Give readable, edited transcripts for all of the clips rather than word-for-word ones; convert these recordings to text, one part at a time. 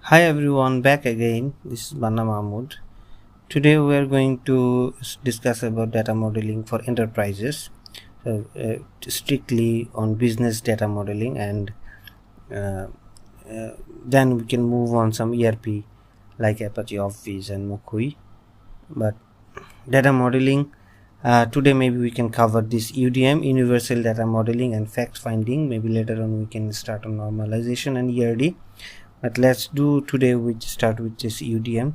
Hi everyone, back again. This is Banna Mahmood. Today we are going to discuss about data modeling for enterprises, strictly on business data modeling, and uh, then we can move on some ERP like Apache Office and Mokui. But data modeling, today maybe we can cover this UDM, Universal Data Modeling, and fact finding. Maybe later on we can start on normalization and ERD. But let's do today we start with this UDM,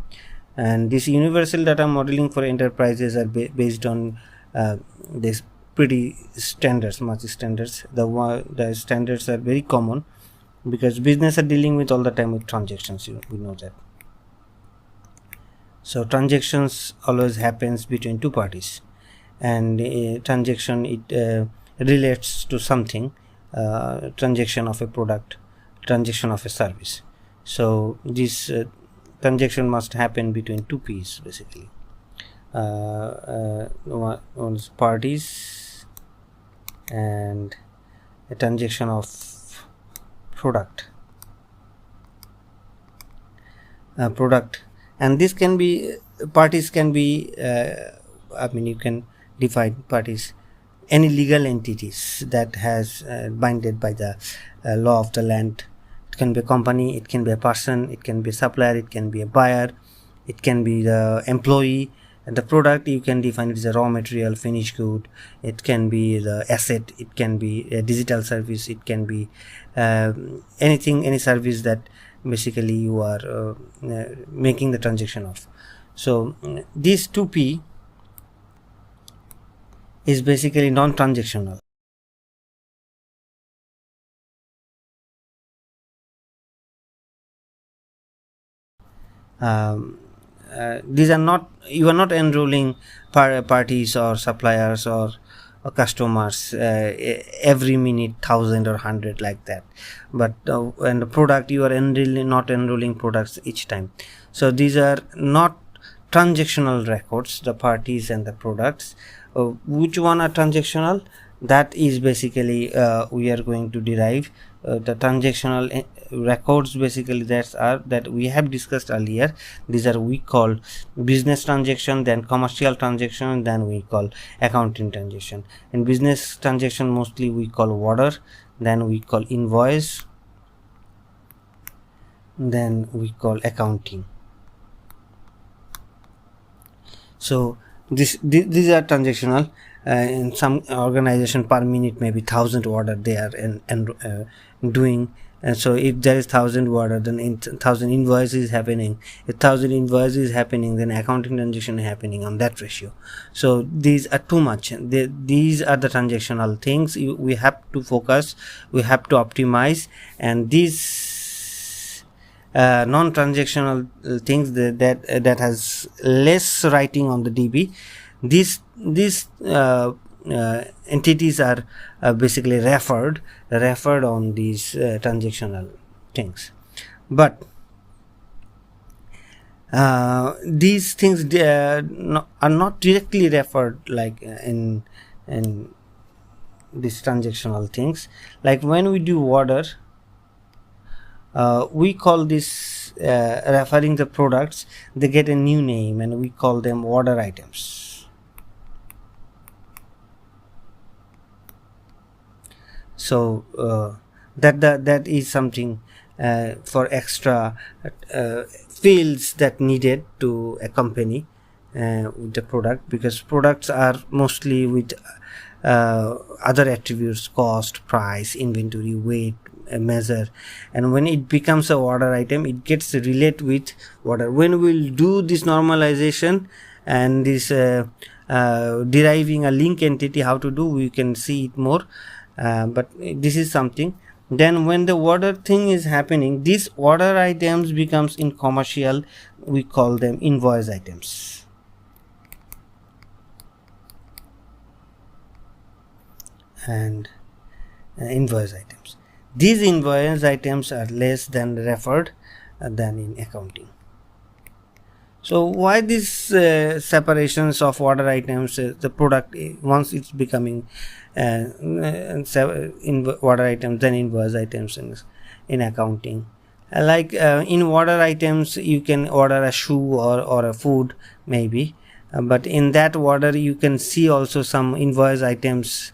and this universal data modeling for enterprises are based on this pretty standards, much standards. The standards are very common because business are dealing with all the time with transactions. We know that. So transactions always happens between two parties, and transaction it relates to something, transaction of a product, transaction of a service. So this transaction must happen between two P's basically. One is parties and a transaction of product. Product, and this can be parties can be. You can define parties any legal entities that has binded by the law of the land. It can be a company, it can be a person, it can be a supplier, it can be a buyer, it can be the employee. And the product you can define it as a raw material, finished good, it can be the asset, it can be a digital service, it can be anything, any service that basically you are making the transaction of. So this 2P is basically non-transactional. These are not, you are not enrolling parties or suppliers or customers every minute 1,000 or 100 like that, but and the product you are not enrolling products each time. So these are not transactional records, the parties and the products. Which one are transactional? That is basically we are going to derive the transactional records basically that we have discussed earlier. These are we call business transaction, then commercial transaction, then we call accounting transaction. In business transaction mostly we call order, then we call invoice, then we call accounting. So these are transactional. In some organization per minute maybe 1,000 order they are doing, and so if there is 1,000 order, then 1,000 invoices happening. If 1,000 invoices happening, then accounting transaction happening on that ratio. So these are too much. These are the transactional things we have to focus, we have to optimize, and these non-transactional things that has less writing on the DB. These entities are basically referred on these transactional things, but these things are not directly referred like in these transactional things. Like when we do order, we call this referring the products, they get a new name and we call them order items. So that is something for extra fields that needed to accompany with the product, because products are mostly with other attributes: cost, price, inventory, weight, measure, and when it becomes a order item, it gets relate with order. When we'll do this normalization and this deriving a link entity, how to do, we can see it more. But this is something. Then when the order thing is happening, these order items becomes in commercial, we call them invoice items. And invoice items, these invoice items are less than referred than in accounting. So why these separations of order items? The product, once it's becoming in order items, then invoice items in accounting. Like in order items, you can order a shoe or a food maybe, but in that order you can see also some invoice items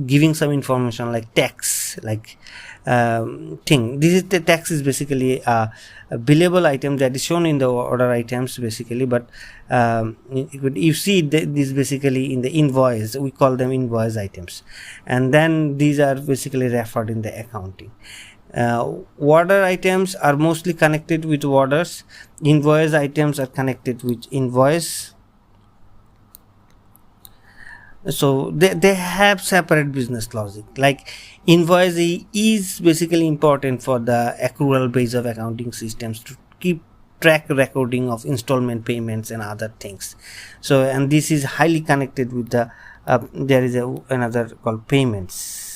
giving some information like tax, like thing. This is the tax is basically a billable item that is shown in the order items basically, but you see this basically in the invoice. We call them invoice items, and then these are basically referred in the accounting. Order items are mostly connected with orders. Invoice items are connected with invoice. So they have separate business logic. Like invoice is basically important for the accrual base of accounting systems to keep track recording of installment payments and other things. So, and this is highly connected with the there is another called payments.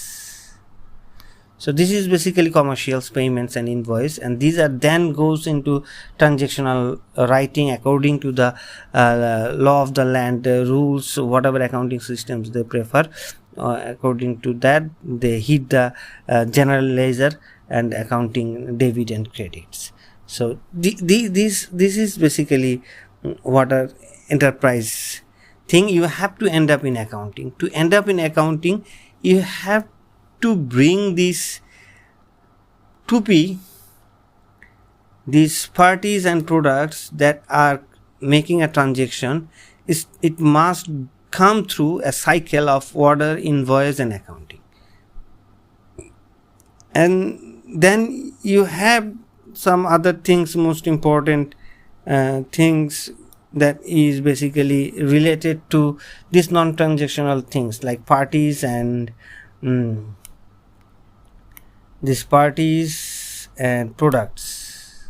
So this is basically commercials, payments and invoice, and these are then goes into transactional writing according to the law of the land, rules, whatever accounting systems they prefer. According to that, they hit the general ledger and accounting debit and credits. So this is basically what a enterprise thing you have to end up in accounting. To end up in accounting, you have to bring this to be these parties and products that are making a transaction. It must come through a cycle of order, invoice and accounting, and then you have some other things, most important things that is basically related to these non-transactional things like parties and these parties and products.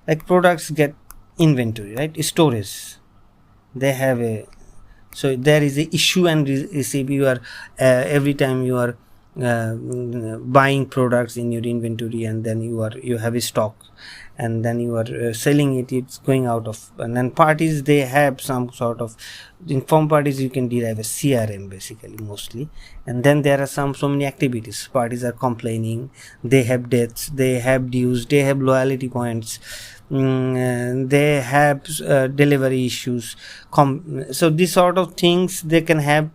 Like products get inventory, right? Storage. They have a, so there is a issue and receive. You are every time you are buying products in your inventory, and then you have a stock, and then you are selling it, it's going out of. And then parties, they have some sort of, in form parties you can derive a CRM basically mostly, and then there are so many activities. Parties are complaining, they have debts, they have dues, they have loyalty points, they have delivery issues, so these sort of things they can have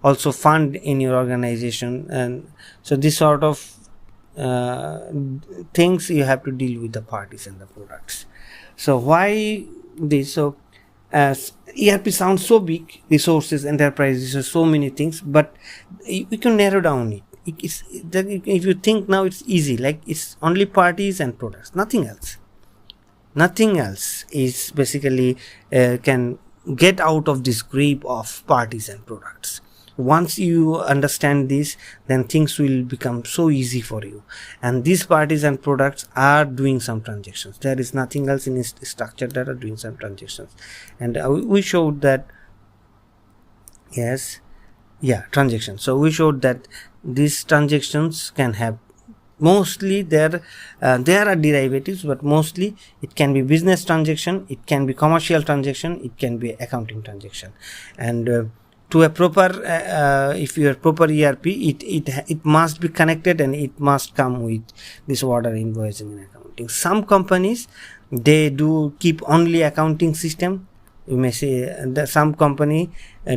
also fund in your organization. And so this sort of things you have to deal with the parties and the products. So why this? So as ERP sounds so big, resources, enterprises, so many things, but we can narrow down it. If you think now, it's easy, like it's only parties and products, nothing else. Nothing else is basically can get out of this grip of parties and products. Once you understand this, then things will become so easy for you. And these parties and products are doing some transactions. There is nothing else in this structure that are doing some transactions. And we showed that, transactions. So we showed that these transactions can have, mostly there are derivatives, but mostly it can be business transaction, it can be commercial transaction, it can be accounting transaction. And to a proper if you are proper ERP, it must be connected, and it must come with this order, invoicing and accounting. Some companies, they do keep only accounting system. You may say that some company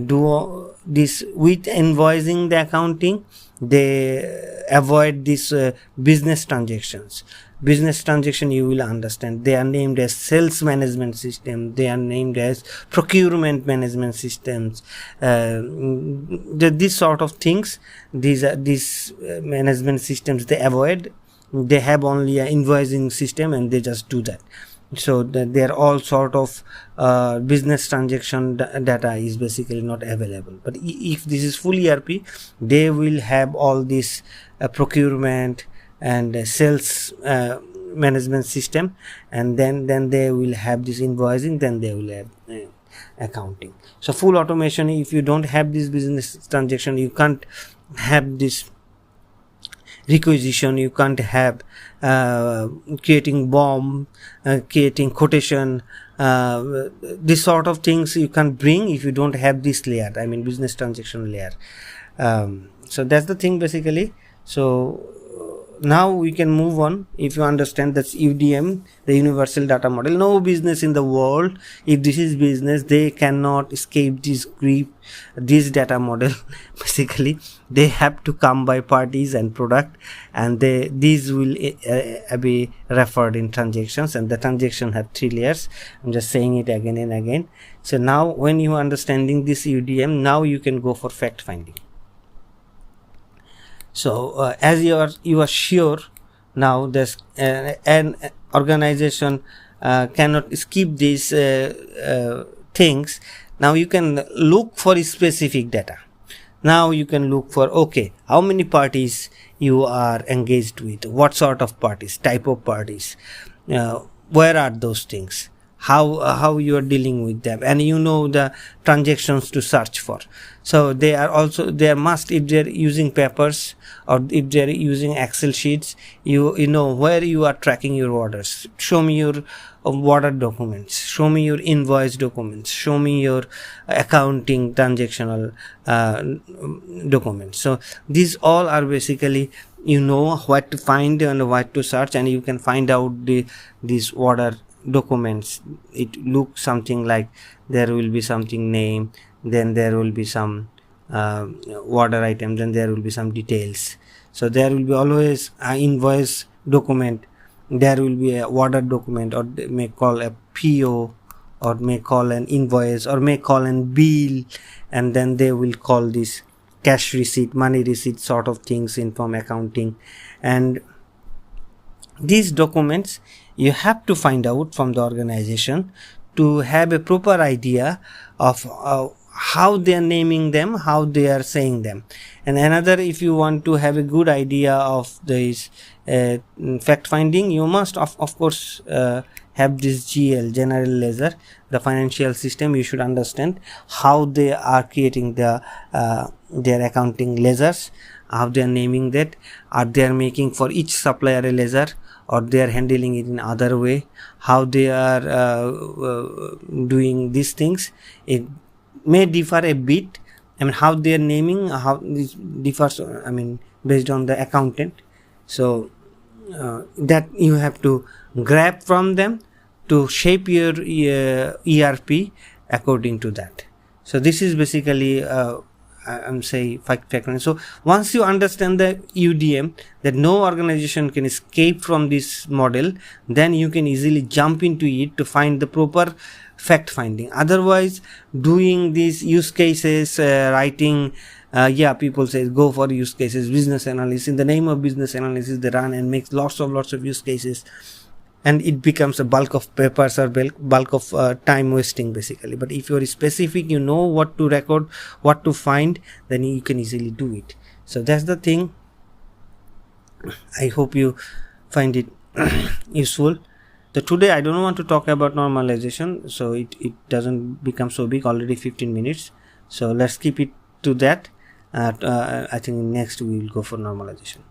do this with invoicing the accounting. They avoid this business transactions. Business transaction, you will understand, they are named as sales management system, they are named as procurement management systems, these sort of things. These management systems they avoid. They have only an invoicing system, and they just do that. So they are all sort of business transaction data is basically not available. But if this is full ERP, they will have all this procurement and sales management system, and then they will have this invoicing, then they will have accounting. So full automation, if you don't have this business transaction, you can't have this requisition, you can't have creating BOM, creating quotation, this sort of things you can't bring if you don't have this layer, I mean business transaction layer. So that's the thing basically. So now we can move on. If you understand that's UDM, the universal data model, no business in the world, if this is business, they cannot escape this grip, this data model. Basically they have to come by parties and product, and these will be referred in transactions, and the transaction have 3 layers. I'm just saying it again and again. So now when you are understanding this UDM, now you can go for fact finding. So as you are sure now, this an organization cannot skip these things. Now you can look for specific data. Now you can look for, okay, how many parties you are engaged with, what sort of parties, type of parties, where are those things, how you are dealing with them, and you know the transactions to search for. So they are also, there must, if they are using papers or if they are using Excel sheets, you know where you are tracking your orders. Show me your order documents, show me your invoice documents, show me your accounting transactional documents. So these all are basically, you know what to find and what to search, and you can find out these order documents. It looks something like there will be something name, then there will be some order item, then there will be some details. So there will be always an invoice document, there will be a order document, or they may call a PO, or may call an invoice, or may call an bill, and then they will call this cash receipt, money receipt sort of things in from accounting. And these documents you have to find out from the organization to have a proper idea of how they are naming them, how they are saying them. And another, if you want to have a good idea of this fact finding, you must of course have this GL, general ledger, the financial system. You should understand how they are creating the their accounting ledgers, how they are naming that. Are they are making for each supplier a ledger, or they are handling it in other way, how they are doing these things. It may differ a bit. I mean, how they are naming, how this differs, I mean, based on the accountant. So that you have to grab from them to shape your ERP according to that. So this is basically I'm saying fact finding. So once you understand the UDM, that no organization can escape from this model, then you can easily jump into it to find the proper fact finding. Otherwise, doing these use cases, writing, people say go for use cases, business analysis. In the name of business analysis, they run and make lots of use cases, and it becomes a bulk of papers or bulk of time wasting basically. But if you are specific, you know what to record, what to find, then you can easily do it. So that's the thing. I hope you find it useful. So today I don't want to talk about normalization, so it doesn't become so big, already 15 minutes. So let's keep it to that. I think next we will go for normalization.